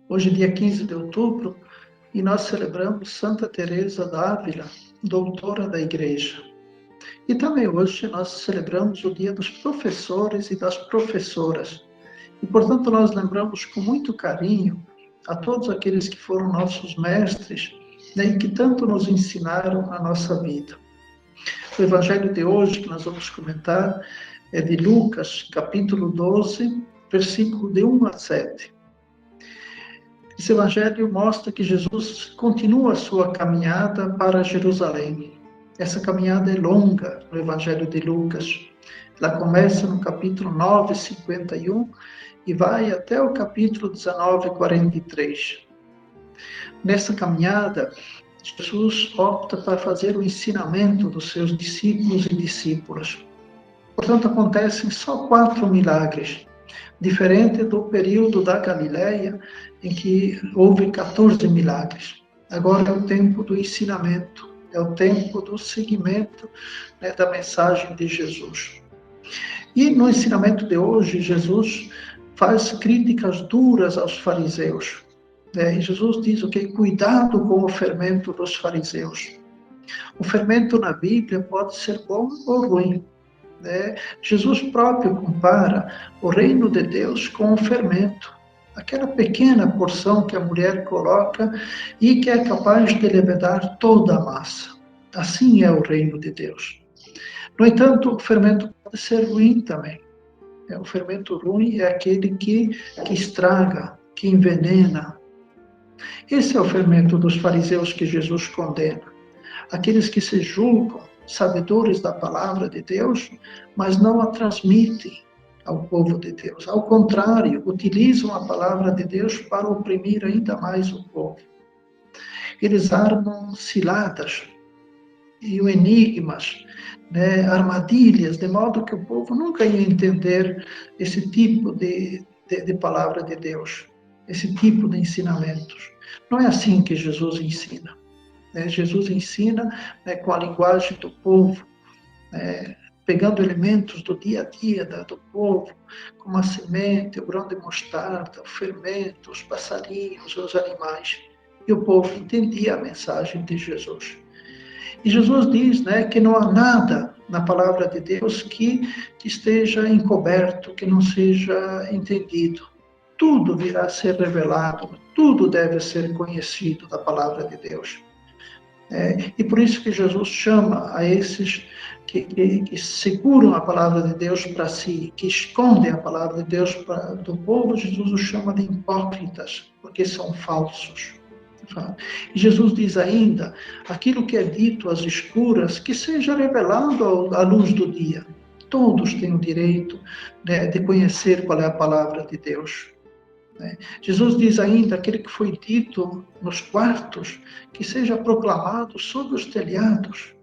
Hoje, dia 15 de outubro, e nós celebramos Santa Teresa d'Ávila, doutora da Igreja. E também hoje nós celebramos o dia dos professores e das professoras. E, portanto, nós lembramos com muito carinho a todos aqueles que foram nossos mestres, né, e que tanto nos ensinaram a nossa vida. O evangelho de hoje que nós vamos comentar é de Lucas, capítulo 12, versículo de 1 a 7. Esse evangelho mostra que Jesus continua a sua caminhada para Jerusalém. Essa caminhada é longa no evangelho de Lucas. Ela começa no capítulo 9, 51 e vai até o capítulo 19, 43. Nessa caminhada, Jesus opta para fazer o ensinamento dos seus discípulos e discípulas. Portanto, acontecem só 4 milagres, diferente do período da Galileia, em que houve 14 milagres. Agora é o tempo do ensinamento, é o tempo do seguimento, né, da mensagem de Jesus. E no ensinamento de hoje, Jesus faz críticas duras aos fariseus. E Jesus diz o que? Cuidado com o fermento dos fariseus. O fermento na Bíblia pode ser bom ou ruim. Jesus próprio compara o reino de Deus com o fermento, aquela pequena porção que a mulher coloca e que é capaz de levedar toda a massa. Assim é o reino de Deus. No entanto, o fermento pode ser ruim também. O fermento ruim é aquele que estraga, que envenena. Esse é o fermento dos fariseus que Jesus condena. Aqueles que se julgam sabedores da palavra de Deus, mas não a transmitem ao povo de Deus. Ao contrário, utilizam a palavra de Deus para oprimir ainda mais o povo. Eles armam ciladas e enigmas, né, armadilhas, de modo que o povo nunca ia entender esse tipo de palavra de Deus, esse tipo de ensinamentos. Não é assim que Jesus ensina. Jesus ensina, né, com a linguagem do povo, pegando elementos do dia a dia do povo, como a semente, o grão de mostarda, o fermento, os passarinhos, os animais. E o povo entendia a mensagem de Jesus. E Jesus diz, né, que não há nada na palavra de Deus que esteja encoberto, que não seja entendido. Tudo virá a ser revelado, tudo deve ser conhecido da palavra de Deus. E por isso que Jesus chama a esses que seguram a palavra de Deus para si, que escondem a palavra de Deus do povo, Jesus os chama de hipócritas, porque são falsos. E Jesus diz ainda, aquilo que é dito às escuras, que seja revelado à luz do dia. Todos têm o direito, né, de conhecer qual é a palavra de Deus. Jesus diz ainda, aquele que foi dito nos quartos, que seja proclamado sobre os telhados,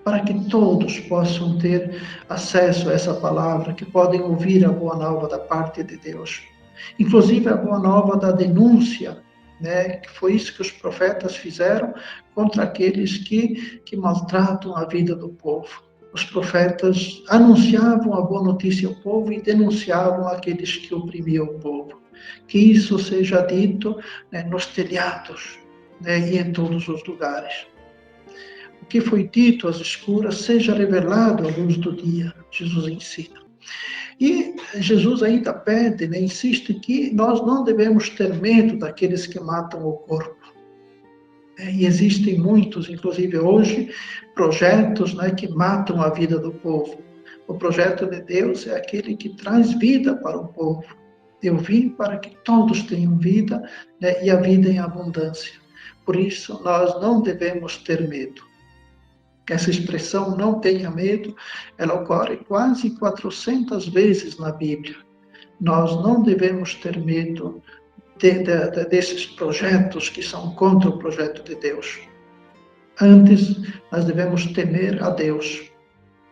para que todos possam ter acesso a essa palavra, que podem ouvir a boa nova da parte de Deus. Inclusive a boa nova da denúncia, né, que foi isso que os profetas fizeram contra aqueles que maltratam a vida do povo. Os profetas anunciavam a boa notícia ao povo e denunciavam aqueles que oprimiam o povo. Que isso seja dito, né, nos telhados, né, e em todos os lugares. O que foi dito às escuras seja revelado à luz do dia, Jesus ensina. E Jesus ainda pede, né, insiste que nós não devemos ter medo daqueles que matam o corpo. E existem muitos, inclusive hoje, projetos, né, que matam a vida do povo. O projeto de Deus é aquele que traz vida para o povo. Eu vim para que todos tenham vida, né, e a vida em abundância. Por isso, nós não devemos ter medo. Essa expressão, não tenha medo, ela ocorre quase 400 vezes na Bíblia. Nós não devemos ter medo desses projetos que são contra o projeto de Deus. Antes, nós devemos temer a Deus.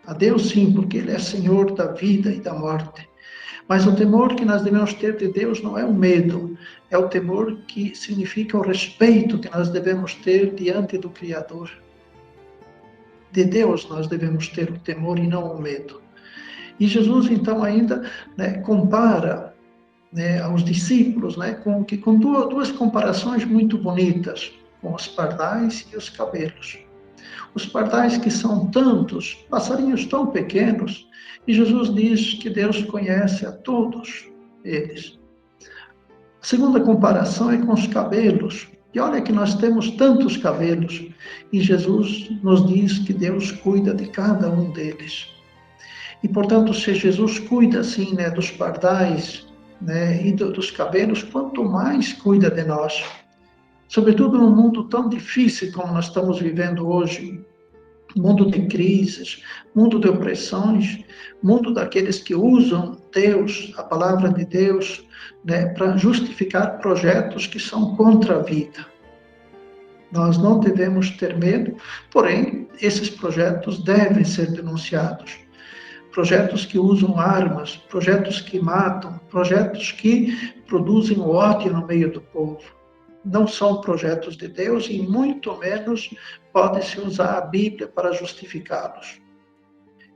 A Deus, sim, porque Ele é Senhor da vida e da morte. Mas o temor que nós devemos ter de Deus não é o medo, é o temor que significa o respeito que nós devemos ter diante do Criador. De Deus nós devemos ter o temor e não o medo. E Jesus, então, ainda, né, compara né, aos discípulos, né, com duas comparações muito bonitas, com os pardais e os cabelos. Os pardais que são tantos, passarinhos tão pequenos, e Jesus diz que Deus conhece a todos eles. A segunda comparação é com os cabelos. E olha que nós temos tantos cabelos, e Jesus nos diz que Deus cuida de cada um deles. E, portanto, se Jesus cuida, assim, né, dos pardais, né, e dos cabelos, quanto mais cuida de nós. Sobretudo num mundo tão difícil como nós estamos vivendo hoje, mundo de crises, mundo de opressões, mundo daqueles que usam Deus, a palavra de Deus, né, para justificar projetos que são contra a vida. Nós não devemos ter medo, porém, esses projetos devem ser denunciados. Projetos que usam armas, projetos que matam, projetos que produzem ódio no meio do povo. Não são projetos de Deus e muito menos pode-se usar a Bíblia para justificá-los.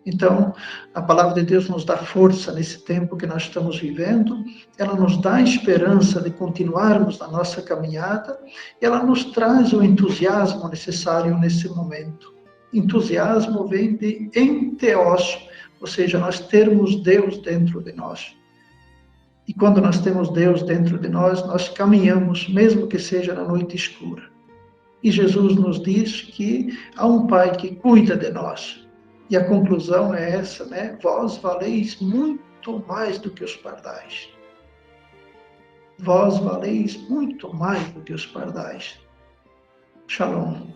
Então, a palavra de Deus nos dá força nesse tempo que nós estamos vivendo, ela nos dá esperança de continuarmos na nossa caminhada, e ela nos traz o entusiasmo necessário nesse momento. Entusiasmo vem de enteos, ou seja, nós termos Deus dentro de nós. E quando nós temos Deus dentro de nós, nós caminhamos, mesmo que seja na noite escura. E Jesus nos diz que há um Pai que cuida de nós. E a conclusão é essa, né? Vós valeis muito mais do que os pardais. Vós valeis muito mais do que os pardais. Shalom.